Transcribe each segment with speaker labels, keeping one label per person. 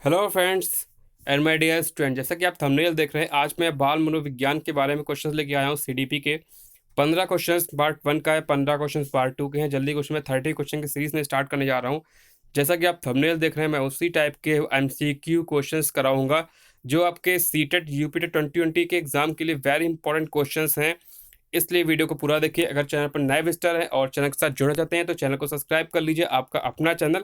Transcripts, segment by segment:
Speaker 1: Hello friends and my dear student, जैसा कि आप थंबनेल देख रहे हैं, आज मैं बाल मनोविज्ञान के बारे में क्वेश्चंस लेके आया हूँ। सीडीपी के 15 क्वेश्चंस पार्ट 1 का है, 15 क्वेश्चंस पार्ट 2 के हैं। जल्दी कुछ मैं 30 क्वेश्चन की सीरीज में स्टार्ट करने जा रहा हूँ। जैसा कि आप थंबनेल देख रहे हैं, मैं उसी टाइप के एमसीक्यू क्वेश्चंस कराऊंगा जो आपके सीटेट यूपीटेट 2020 के एग्जाम के लिए वेरी इंपॉर्टेंट क्वेश्चंस हैं। इसलिए वीडियो को पूरा देखिए। अगर चैनल पर नए विजिटर हैं और चैनल के साथ जुड़ना चाहते हैं तो चैनल को सब्सक्राइब कर लीजिए। आपका अपना चैनल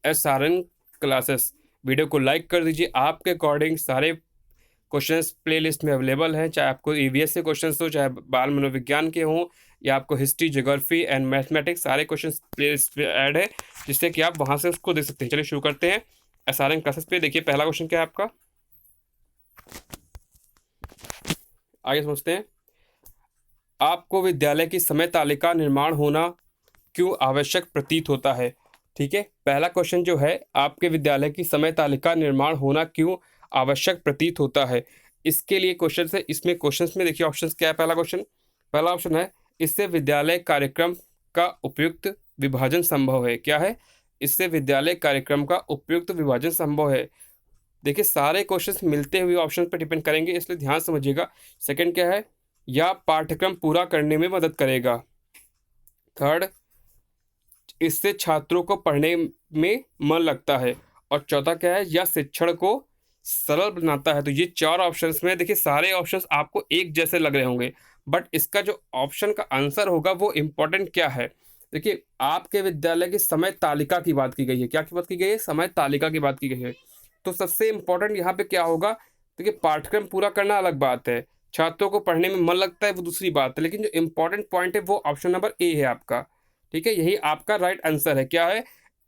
Speaker 1: SRN क्लासेस। वीडियो को लाइक कर दीजिए। आपके अकॉर्डिंग सारे क्वेश्चंस प्लेलिस्ट में अवेलेबल हैं, चाहे आपको ईवीएस के क्वेश्चंस हो, चाहे बाल मनोविज्ञान के हों, या आपको हिस्ट्री, ज्योग्राफी एंड मैथमेटिक्स, सारे क्वेश्चंस प्लेलिस्ट पे ऐड है, जिससे कि आप वहां से उसको देख सकते हैं। चलिए शुरू करते हैं। SRN क्लासेस पे देखिए, पहला क्वेश्चन क्या है आपका, आगे समझते हैं। आपको विद्यालय की समय तालिका निर्माण होना क्यों आवश्यक प्रतीत होता है? ठीक है, पहला क्वेश्चन जो है, आपके विद्यालय की समय तालिका निर्माण होना क्यों आवश्यक प्रतीत होता है। इसके लिए क्वेश्चन है, इसमें क्वेश्चंस में देखिए ऑप्शंस क्या है। पहला ऑप्शन है, इससे विद्यालय कार्यक्रम का उपयुक्त विभाजन संभव है। क्या है? इससे विद्यालय कार्यक्रम का उपयुक्त विभाजन संभव है। देखिए, सारे क्वेश्चंस मिलते हुए ऑप्शन पर डिपेंड करेंगे, इसलिए ध्यान समझिएगा। सेकंड क्या है, या पाठ्यक्रम पूरा करने में मदद करेगा। थर्ड, इससे छात्रों को पढ़ने में मन लगता है। और चौथा क्या है, या शिक्षण को सरल बनाता है। तो ये चार ऑप्शंस में देखिए, सारे ऑप्शंस आपको एक जैसे लग रहे होंगे, बट इसका जो ऑप्शन का आंसर होगा वो इम्पोर्टेंट क्या है। देखिए, आपके विद्यालय की समय तालिका की बात की गई है। क्या की बात की गई है? समय तालिका की बात की गई है। तो सबसे इम्पोर्टेंट यहाँ पे क्या होगा? देखिए, पाठ्यक्रम पूरा करना अलग बात है, छात्रों को पढ़ने में मन लगता है वो दूसरी बात है, लेकिन जो इम्पोर्टेंट पॉइंट है वो ऑप्शन नंबर ए है आपका। ठीक है, यही आपका राइट आंसर है। क्या है?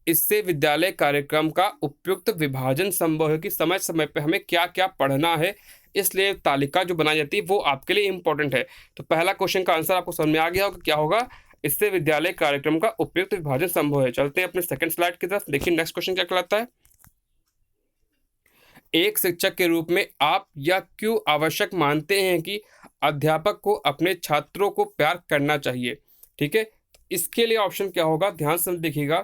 Speaker 1: इससे विद्यालय कार्यक्रम का उपयुक्त विभाजन संभव है, कि समय समय पे हमें क्या क्या पढ़ना है, इसलिए तालिका जो बनाई जाती है वो आपके लिए इंपॉर्टेंट है। तो पहला क्वेश्चन का आंसर आपको समझ में आ गया होगा, क्या होगा? इससे विद्यालय कार्यक्रम का उपयुक्त विभाजन संभव है। चलते हैं अपने सेकंड स्लाइड की तरफ। देखिए नेक्स्ट क्वेश्चन क्या कहलाता है। एक शिक्षक के रूप में आप यह क्यों आवश्यक मानते हैं कि अध्यापक को अपने छात्रों को प्यार करना चाहिए? ठीक है, इसके लिए ऑप्शन क्या होगा, ध्यान से देखिएगा।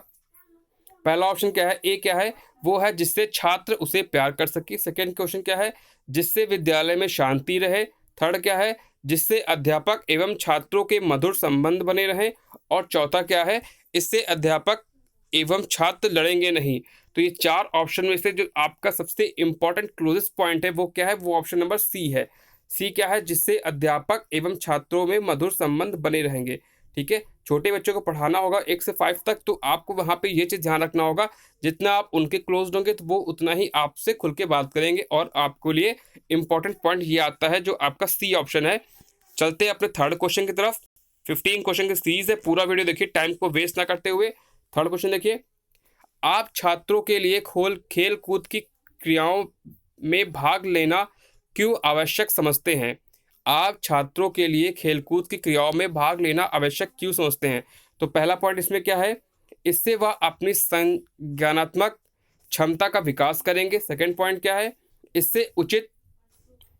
Speaker 1: पहला ऑप्शन क्या है, ए क्या है, वो है जिससे छात्र उसे प्यार कर सके। सेकेंड क्वेश्चन क्या है, जिससे विद्यालय में शांति रहे। थर्ड क्या है, जिससे अध्यापक एवं छात्रों के मधुर संबंध बने रहें। और चौथा क्या है, इससे अध्यापक एवं छात्र लड़ेंगे नहीं। तो ये चार ऑप्शन में से जो आपका सबसे इंपॉर्टेंट क्लोजेस्ट पॉइंट है वो क्या है, वो ऑप्शन नंबर सी है। सी क्या है, जिससे अध्यापक एवं छात्रों में मधुर संबंध बने रहेंगे। ठीक है, छोटे बच्चों को पढ़ाना होगा 1 से 5 तक, तो आपको वहाँ पे ये चीज़ ध्यान रखना होगा, जितना आप उनके क्लोज होंगे तो वो उतना ही आपसे खुल के बात करेंगे। और आपके लिए इंपॉर्टेंट पॉइंट ये आता है जो आपका सी ऑप्शन है। चलते हैं अपने थर्ड क्वेश्चन की तरफ। 15 क्वेश्चन की सीरीज है, पूरा वीडियो देखिए टाइम को वेस्ट ना करते हुए। थर्ड क्वेश्चन देखिए, आप छात्रों के लिए खेल कूद की क्रियाओं में भाग लेना क्यों आवश्यक समझते हैं? आप छात्रों के लिए खेलकूद की क्रियाओं में भाग लेना आवश्यक क्यों समझते हैं? तो पहला पॉइंट इसमें क्या है, इससे वह अपनी संज्ञानात्मक क्षमता का विकास करेंगे। सेकंड पॉइंट क्या है, इससे उचित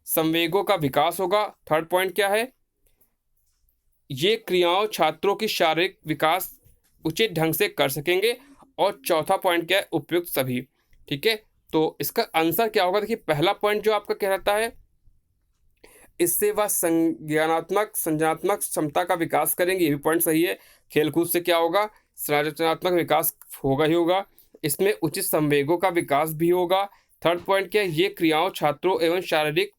Speaker 1: संवेगों का विकास होगा। थर्ड पॉइंट क्या है, ये क्रियाओं छात्रों की शारीरिक विकास उचित ढंग से कर सकेंगे। और चौथा पॉइंट क्या है, उपयुक्त सभी। ठीक है, तो इसका आंसर क्या होगा? देखिए, पहला पॉइंट जो आपका कहता है, इससे वह संज्ञानात्मक क्षमता का विकास करेंगे, ये भी पॉइंट सही है। खेलकूद से क्या होगा, संरचनात्मक विकास होगा ही होगा। इसमें उचित संवेगों का विकास भी होगा। थर्ड पॉइंट क्या है, ये क्रियाओं छात्रों एवं शारीरिक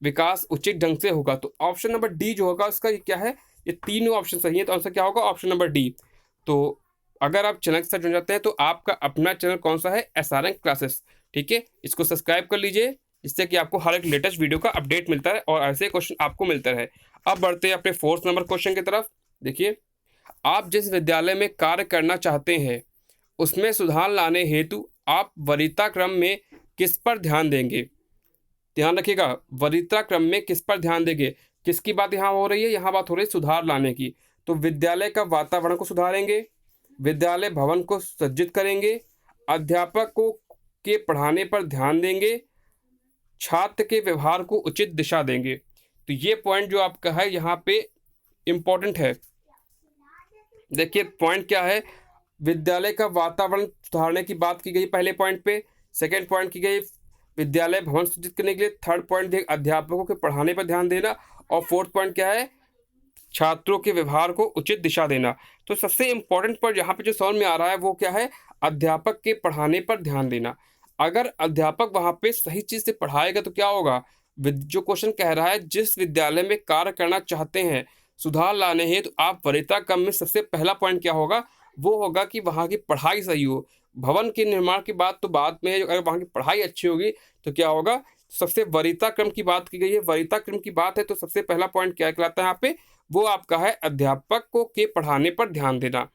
Speaker 1: विकास उचित ढंग से होगा। तो ऑप्शन नंबर डी जो होगा उसका, ये क्या है, ये तीनों ऑप्शन सही है, तो आंसर क्या होगा, ऑप्शन नंबर डी। तो अगर आप चैनल के साथ जुड़ जाते हैं तो आपका अपना चैनल कौन सा है, SRN क्लासेस। ठीक है, इसको सब्सक्राइब कर लीजिए, जिससे कि आपको हर एक लेटेस्ट वीडियो का अपडेट मिलता है और ऐसे क्वेश्चन आपको मिलता रहे। अब बढ़ते हैं अपने फोर्थ नंबर क्वेश्चन की तरफ। देखिए, आप जिस विद्यालय में कार्य करना चाहते हैं उसमें सुधार लाने हेतु आप वरीयता क्रम में किस पर ध्यान देंगे? ध्यान रखिएगा, वरीयता क्रम में किस पर ध्यान देंगे। किसकी बात यहाँ हो रही है? यहाँ बात हो रही है सुधार लाने की। तो विद्यालय का वातावरण को सुधारेंगे, विद्यालय भवन को सज्जित करेंगे, अध्यापकों के पढ़ाने पर ध्यान देंगे, छात्र के व्यवहार को उचित दिशा देंगे। तो ये पॉइंट जो आपका है यहाँ पे इम्पोर्टेंट है। देखिए पॉइंट क्या है, विद्यालय का वातावरण सुधारने की बात की गई पहले पॉइंट पे, सेकेंड पॉइंट की गई विद्यालय भवन सृजित करने के लिए। थर्ड पॉइंट देख अध्यापकों के पढ़ाने पर ध्यान देना। और फोर्थ पॉइंट क्या है, छात्रों के व्यवहार को उचित दिशा देना। तो सबसे इंपॉर्टेंट पॉइंट यहाँ पे जो समझ में आ रहा है वो क्या है, अध्यापक के पढ़ाने पर ध्यान देना। अगर अध्यापक वहाँ पे सही चीज़ से पढ़ाएगा तो क्या होगा, जो क्वेश्चन कह रहा है जिस विद्यालय में कार्य करना चाहते हैं, सुधार लाने हैं, तो आप वरीयता क्रम में सबसे पहला पॉइंट क्या होगा, वो होगा कि वहाँ की पढ़ाई सही हो। भवन के निर्माण की बात तो बाद में है, अगर वहाँ की पढ़ाई अच्छी होगी तो क्या होगा, सबसे वरीयता क्रम की बात की गई है, वरीयता क्रम की बात है तो सबसे पहला पॉइंट क्या कहलाता है यहाँ पे, वो आपका है अध्यापक को के पढ़ाने पर ध्यान देना।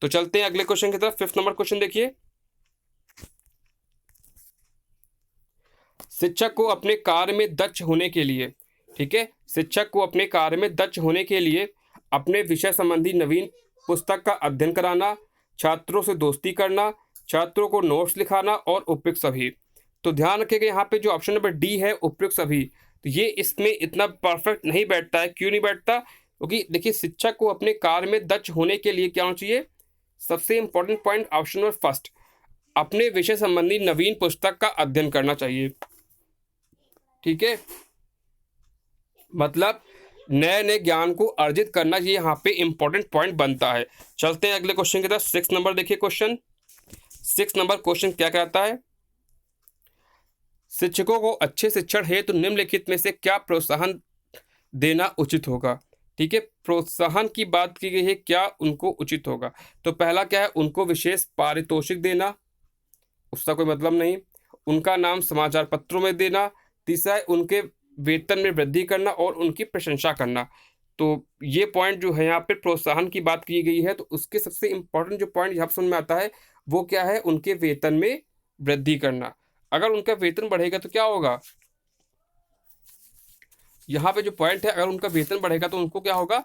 Speaker 1: तो चलते हैं अगले क्वेश्चन की तरफ। 5th नंबर क्वेश्चन देखिए, शिक्षक को अपने कार्य में दक्ष होने के लिए, ठीक है, शिक्षक को अपने कार्य में दक्ष होने के लिए अपने विषय संबंधी नवीन पुस्तक का अध्ययन कराना, छात्रों से दोस्ती करना, छात्रों को नोट्स लिखाना और उपयुक्त सभी। तो ध्यान रखिएगा यहाँ पे जो ऑप्शन नंबर डी है उपयुक्त सभी, तो ये इसमें इतना परफेक्ट नहीं बैठता है। क्यों नहीं बैठता, क्योंकि देखिए शिक्षक को अपने कार्य में दक्ष होने के लिए क्या होना चाहिए, सबसे important point option number first, अपने विषय संबंधी नवीन पुस्तक का अध्ययन करना चाहिए। ठीक है, मतलब नए नए ज्ञान को अर्जित करना, ये यहाँ पे इंपॉर्टेंट पॉइंट बनता है। चलते हैं अगले क्वेश्चन की तरफ। 6 नंबर देखिए क्वेश्चन। 6 नंबर क्वेश्चन क्या कहता है, शिक्षकों को अच्छे शिक्षण हेतु तो निम्नलिखित में से क्या प्रोत्साहन देना उचित होगा। ठीक है, प्रोत्साहन की बात की गई है, क्या उनको उचित होगा। तो पहला क्या है, उनको विशेष पारितोषिक देना, उसका कोई मतलब नहीं। उनका नाम समाचार पत्रों में देना। तीसरा है उनके वेतन में वृद्धि करना और उनकी प्रशंसा करना। तो ये पॉइंट जो है यहाँ पे प्रोत्साहन की बात की गई है, तो उसके सबसे इंपॉर्टेंट जो पॉइंट यहाँ समझ में आता है वो क्या है, उनके वेतन में वृद्धि करना। अगर उनका वेतन बढ़ेगा तो क्या होगा, यहाँ पे जो पॉइंट है, अगर उनका वेतन बढ़ेगा तो उनको क्या होगा,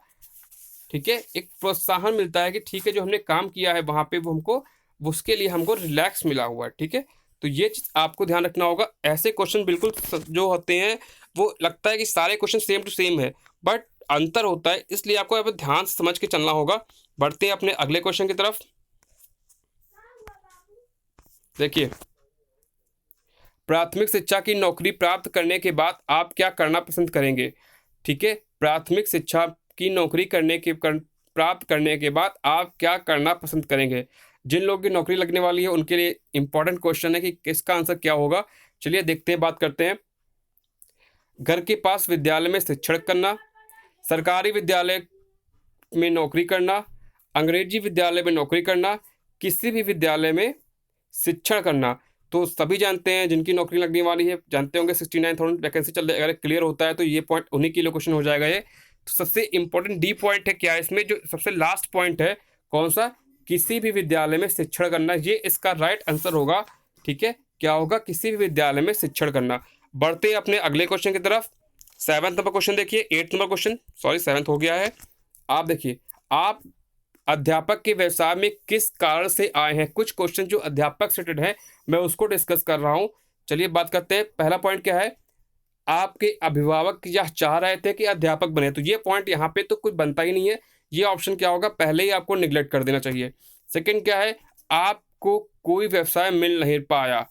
Speaker 1: ठीक है, एक प्रोत्साहन मिलता है कि ठीक है जो हमने काम किया है वहाँ पे वो हमको, उसके लिए हमको रिलैक्स मिला हुआ है। ठीक है, तो ये चीज़ आपको ध्यान रखना होगा। ऐसे क्वेश्चन बिल्कुल जो होते हैं वो लगता है कि सारे क्वेश्चन सेम टू सेम है, बट अंतर होता है, इसलिए आपको यहाँ पर ध्यान से समझ के चलना होगा। बढ़ते हैं अपने अगले क्वेश्चन की तरफ। देखिए, प्राथमिक शिक्षा की नौकरी प्राप्त करने के बाद आप क्या करना पसंद करेंगे। ठीक है, प्राथमिक शिक्षा की नौकरी प्राप्त करने के बाद आप क्या करना पसंद करेंगे। जिन लोगों की नौकरी लगने वाली है उनके लिए इंपॉर्टेंट क्वेश्चन है कि किसका आंसर क्या होगा। चलिए देखते हैं, बात करते हैं। घर के पास विद्यालय में शिक्षण करना, सरकारी विद्यालय में नौकरी करना, अंग्रेजी विद्यालय में नौकरी करना, किसी भी विद्यालय में शिक्षण करना। तो सभी जानते हैं जिनकी नौकरी लगने वाली है, जानते होंगे 69,000 वैकेंसी चल रही है। अगर क्लियर होता है तो ये पॉइंट उन्हीं के लिए क्वेश्चन हो जाएगा ये। तो सबसे इंपॉर्टेंट डी पॉइंट है क्या, इसमें जो सबसे लास्ट पॉइंट है कौन सा, किसी भी विद्यालय में शिक्षण करना, ये इसका राइट आंसर होगा। ठीक है, क्या होगा, किसी भी विद्यालय में शिक्षण करना। बढ़ते हैं अपने अगले क्वेश्चन की तरफ। 7th नंबर क्वेश्चन देखिए, 8th number question, sorry 7th हो गया है। आप देखिए, आप अध्यापक के व्यवसाय में किस कारण से आए हैं। कुछ क्वेश्चन जो अध्यापक से रिलेटेड है मैं उसको डिस्कस कर रहा हूं। चलिए बात करते हैं। पहला पॉइंट क्या है, आपके अभिभावक यह चाह रहे थे कि अध्यापक बने, तो ये पॉइंट यहाँ पे तो कुछ बनता ही नहीं है, ये ऑप्शन क्या होगा, पहले ही आपको निगलेक्ट कर देना चाहिए। सेकंड क्या है, आपको कोई व्यवसाय मिल नहीं पाया,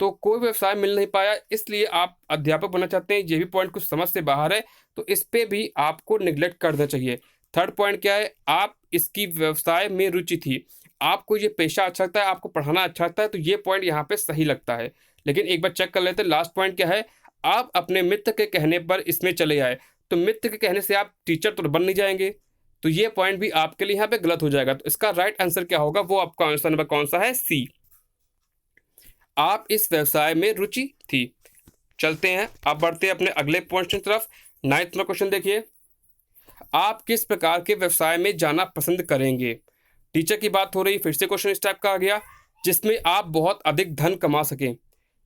Speaker 1: तो कोई व्यवसाय मिल नहीं पाया इसलिए आप अध्यापक बनना चाहते हैं, ये भी पॉइंट कुछ समझ से बाहर है, तो इस पे भी आपको निगलेक्ट कर देना चाहिए। थर्ड पॉइंट क्या है, आप इसकी व्यवसाय में रुचि थी, आपको ये पेशा अच्छा लगता है, आपको पढ़ाना अच्छा लगता है, तो ये पॉइंट यहाँ पे सही लगता है। लेकिन एक बार चेक कर लेते हैं, लास्ट पॉइंट क्या है, आप अपने मित्र के कहने पर इसमें चले आए, तो मित्र के कहने से आप टीचर तो बन नहीं जाएंगे, तो ये पॉइंट भी आपके लिए यहाँ पे गलत हो जाएगा। तो इसका राइट आंसर क्या होगा, वो आपका आंसर नंबर कौन सा है, सी, आप इस व्यवसाय में रुचि थी। चलते हैं, आप बढ़ते हैं अपने अगले पॉइंट की तरफ। 9th नंबर क्वेश्चन देखिए, आप किस प्रकार के व्यवसाय में जाना पसंद करेंगे। टीचर की बात हो रही, फिर से क्वेश्चन इस टाइप का आ गया जिसमें आप बहुत अधिक धन कमा सकें।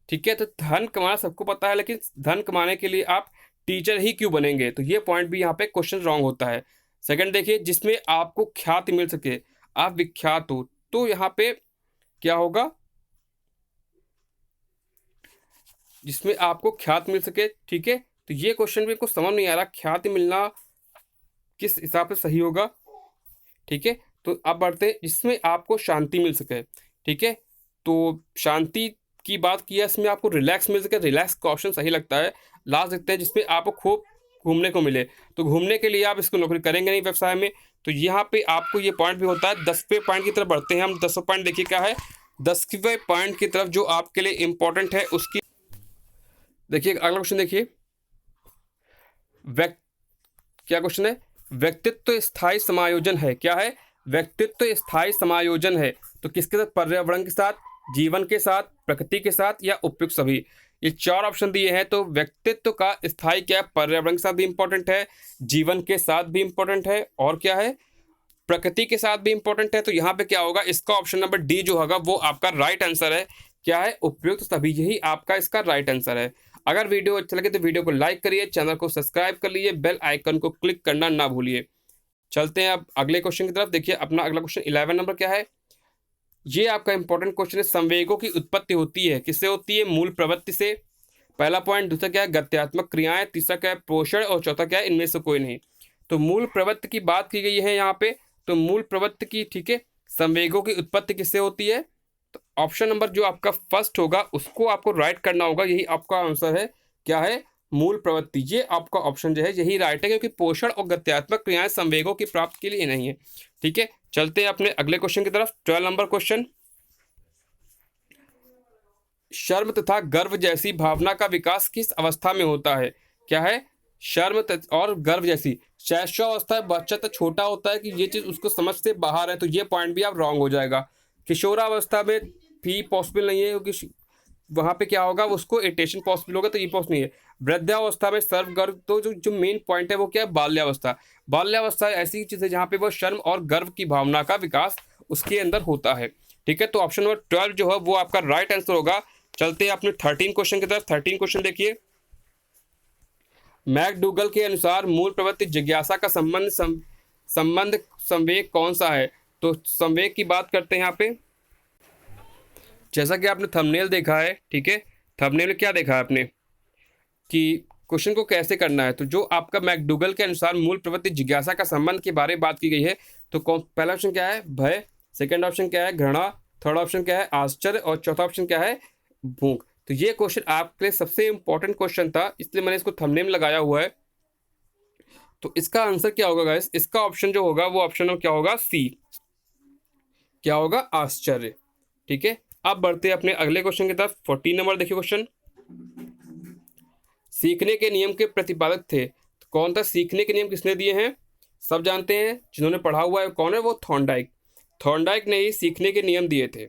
Speaker 1: ठीक है, तो धन कमाना सबको पता है, लेकिन धन कमाने के लिए आप टीचर ही क्यों बनेंगे, तो ये पॉइंट भी यहाँ पे क्वेश्चन रॉन्ग होता है। सेकंड देखिए, जिसमें आपको ख्याति मिल सके, आप विख्यात हो, तो यहाँ पे क्या होगा, जिसमें आपको ख्याति मिल सके। ठीक है, तो ये क्वेश्चन भी कुछ समझ नहीं आ रहा, ख्याति मिलना किस हिसाब से सही होगा। ठीक है, तो अब बढ़ते हैं, जिसमें आपको शांति मिल सके। ठीक है, तो शांति की बात की है, इसमें आपको रिलैक्स मिल सके, रिलैक्स का ऑप्शन सही लगता है। लास्ट देखते हैं जिसमें आपको खूब घूमने को मिले, तो घूमने के लिए आप इसको नौकरी करेंगे नहीं व्यवसाय में, तो यहाँ पे आपको ये पॉइंट भी होता है। 10वें पॉइंट की तरफ बढ़ते हैं हम। 10वां पॉइंट देखिए क्या है, 10वें पॉइंट की तरफ जो आपके लिए इंपॉर्टेंट है उसकी देखिए अगला क्वेश्चन देखिए। क्या क्वेश्चन है, व्यक्तित्व स्थायी समायोजन है। क्या है, व्यक्तित्व स्थायी समायोजन है। तो किसके साथ, पर्यावरण के साथ, जीवन के साथ, प्रकृति के साथ या उपयुक्त सभी। ये 4 ऑप्शन दिए हैं। तो व्यक्तित्व का स्थायी क्या है, पर्यावरण के साथ भी इंपॉर्टेंट है, जीवन के साथ भी इंपॉर्टेंट है, और क्या है, प्रकृति के साथ भी इंपॉर्टेंट है। तो यहाँ पे क्या होगा, इसका ऑप्शन नंबर डी जो होगा वो आपका राइट आंसर है। क्या है, उपयुक्त सभी, यही आपका इसका राइट आंसर है। अगर वीडियो अच्छा लगे तो वीडियो को लाइक करिए, चैनल को सब्सक्राइब कर लीजिए, बेल आइकन को क्लिक करना ना भूलिए। चलते हैं अब अगले क्वेश्चन की तरफ। देखिए अपना अगला क्वेश्चन 11 नंबर क्या है, ये आपका इंपॉर्टेंट क्वेश्चन है। संवेगों की उत्पत्ति होती है, किससे होती है, मूल प्रवृत्ति से। पहला पॉइंट। दूसरा क्या है, गत्यात्मक क्रियाएं। तीसरा क्या है, पोषण। और चौथा क्या है, इनमें से कोई नहीं। तो मूल प्रवृत्ति की बात की गई है यहाँ पे, तो मूल प्रवृत्ति की, ठीक है, संवेगों की उत्पत्ति किससे होती है। तो ऑप्शन नंबर जो आपका फर्स्ट होगा उसको आपको राइट करना होगा, यही आपका आंसर है। क्या है, मूल प्रवृत्ति। ये आपका ऑप्शन जो है यही राइट है, क्योंकि पोषण और गत्यात्मक क्रियाएं संवेगों की प्राप्ति के लिए नहीं है। ठीक है, चलते हैं अपने अगले क्वेश्चन की तरफ। 12 नंबर क्वेश्चन, शर्म तथा गर्व जैसी भावना का विकास किस अवस्था में होता है। क्या है, शर्म और गर्व जैसी। शैशवावस्था है, बच्चा तो छोटा होता है कि ये चीज़ उसको समझ से बाहर है, तो ये पॉइंट भी आप रॉन्ग हो जाएगा। किशोरावस्था में भी पॉसिबल नहीं है, क्योंकि वहाँ पे क्या होगा, उसको इरिटेशन पॉसिबल होगा, तो ये पॉसिबल नहीं है। वृद्धावस्था में सर्व गर्व, तो जो मेन पॉइंट है वो क्या है, बाल्यावस्था। बाल्यावस्था ऐसी चीज़ है जहाँ पे वो शर्म और गर्व की भावना का विकास उसके अंदर होता है। ठीक है, तो ऑप्शन नंबर 12 जो है वो आपका राइट आंसर होगा। चलते हैं अपने 13 क्वेश्चन की तरफ। 13 क्वेश्चन देखिए, मैकडूगल के अनुसार मूल प्रवृत्ति जिज्ञासा का संबंध संवेग कौन सा है। तो संवेग की बात करते हैं यहाँ पे। जैसा कि आपने थंबनेल देखा है, ठीक है, थंबनेल में क्या देखा है आपने कि क्वेश्चन को कैसे करना है। तो जो आपका मैकडूगल के अनुसार मूल प्रवृत्ति जिज्ञासा का संबंध के बारे में बात की गई है, तो पहला ऑप्शन क्या है, भय। सेकंड ऑप्शन क्या है, घृणा। थर्ड ऑप्शन क्या है, आश्चर्य। और चौथा ऑप्शन क्या है, भूख। तो ये क्वेश्चन आपके लिए सबसे इंपॉर्टेंट क्वेश्चन था, इसलिए मैंने इसको थंबनेल में लगाया हुआ है। तो इसका आंसर क्या होगा गाइस, इसका ऑप्शन जो होगा वो ऑप्शन में क्या होगा, सी। क्या होगा, आश्चर्य। ठीक है, अब बढ़ते हैं अपने अगले क्वेश्चन की तरफ। 14 नंबर देखिए क्वेश्चन, सीखने के नियम के प्रतिपादक थे। तो कौन था, सीखने के नियम किसने दिए हैं, सब जानते हैं, जिन्होंने पढ़ा हुआ है कौन है, वो थॉर्नडाइक। थॉर्नडाइक ने ही सीखने के नियम दिए थे।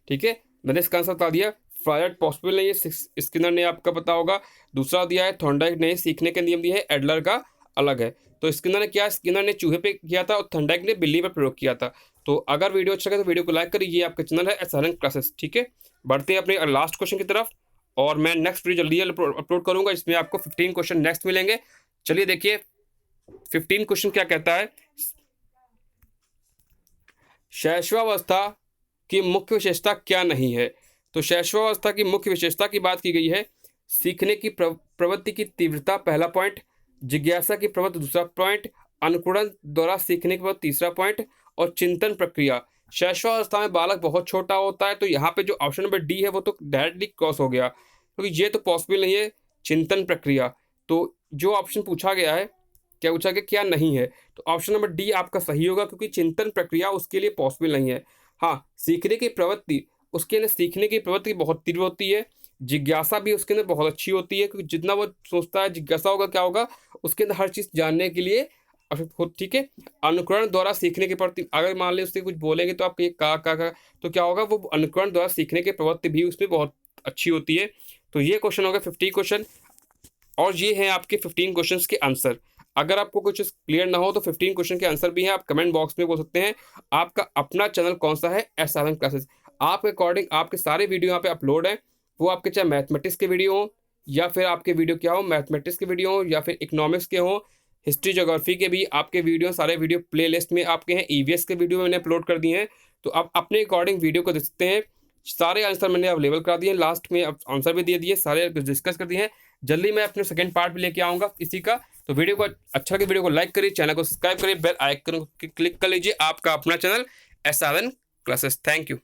Speaker 1: ठीक है, मैंने इसका आंसर बता दिया। फ्रायड पॉसिबल नहीं है, स्किनर ने आपका पता होगा। दूसरा दिया है थॉर्नडाइक ने सीखने के नियम दिए है, एडलर का अलग है। तो स्किनर ने क्या, स्किनर ने चूहे पे किया था और थॉर्नडाइक ने बिल्ली पर प्रयोग किया था। तो अगर वीडियो अच्छा लगे तो वीडियो को लाइक करिए। ये आपका चैनल है SRN क्लासेस। ठीक है, बढ़ते हैं अपने लास्ट क्वेश्चन की तरफ, और मैं नेक्स्ट वीडियो जल्दी अपलोड करूंगा, इसमें आपको 15 क्वेश्चन नेक्स्ट मिलेंगे। चलिए देखिए 15 क्वेश्चन क्या कहता है, शैशवावस्था की मुख्य विशेषता क्या नहीं है। तो शैशवावस्था की मुख्य विशेषता की बात की गई है, सीखने की प्रवृत्ति की तीव्रता पहला पॉइंट, जिज्ञासा की प्रवृत्ति दूसरा पॉइंट, अनुकरण द्वारा सीखने की प्रवृत्ति तीसरा पॉइंट, और चिंतन प्रक्रिया। शैशवावस्था में बालक बहुत छोटा होता है, तो यहाँ पे जो ऑप्शन नंबर डी है वो तो डायरेक्टली क्रॉस हो गया, क्योंकि ये तो पॉसिबल नहीं है। चिंतन प्रक्रिया, तो जो ऑप्शन पूछा गया है, क्या पूछा गया, क्या नहीं है, तो ऑप्शन नंबर डी आपका सही होगा, क्योंकि चिंतन प्रक्रिया उसके लिए पॉसिबल नहीं है। हाँ, सीखने की प्रवृत्ति, उसके अंदर सीखने की प्रवृत्ति बहुत तीव्र होती है। जिज्ञासा भी उसके अंदर बहुत अच्छी होती है, क्योंकि जितना वो सोचता है, जिज्ञासा होगा क्या होगा, उसके अंदर हर चीज़ जानने के लिए। ठीक है, अनुकरण द्वारा सीखने की प्रवृत्ति, अगर मान लीजिए उससे कुछ बोलेंगे तो आप ये का तो क्या होगा, वो अनुकरण द्वारा सीखने की प्रवृत्ति भी उसमें बहुत अच्छी होती है। तो ये क्वेश्चन होगा 50 क्वेश्चन, और ये हैं आपके 15 क्वेश्चन के आंसर। अगर आपको कुछ क्लियर ना हो तो 15 क्वेश्चन के आंसर भी हैं, आप कमेंट बॉक्स में बोल सकते हैं। आपका अपना चैनल कौन सा है, SRN क्लासेस। आपके अकॉर्डिंग आपके सारे वीडियो यहाँ पे अपलोड हैं, वो आपके चाहे मैथमेटिक्स के वीडियो हो, या फिर आपके वीडियो क्या हो, मैथमेटिक्स के वीडियो हो, या फिर इकोनॉमिक्स के हो, हिस्ट्री ज्योग्राफी के भी आपके वीडियो, सारे वीडियो प्ले लिस्ट में आपके हैं। EVS के वीडियो मैंने अपलोड कर दिए हैं, तो आप अपने अकॉर्डिंग वीडियो को देख सकते हैं। सारे आंसर मैंने अवेलेबल करा दिए, लास्ट में आंसर भी दे दिए, सारे डिस्कस कर दिए हैं। जल्दी मैं अपने सेकंड पार्ट भी लेके आऊँगा इसी का। तो वीडियो को अच्छा लगे, वीडियो को लाइक करिए, चैनल को सब्सक्राइब करिए, बेल आइकन को क्लिक कर लीजिए। आपका अपना channel SRN classes. Thank you.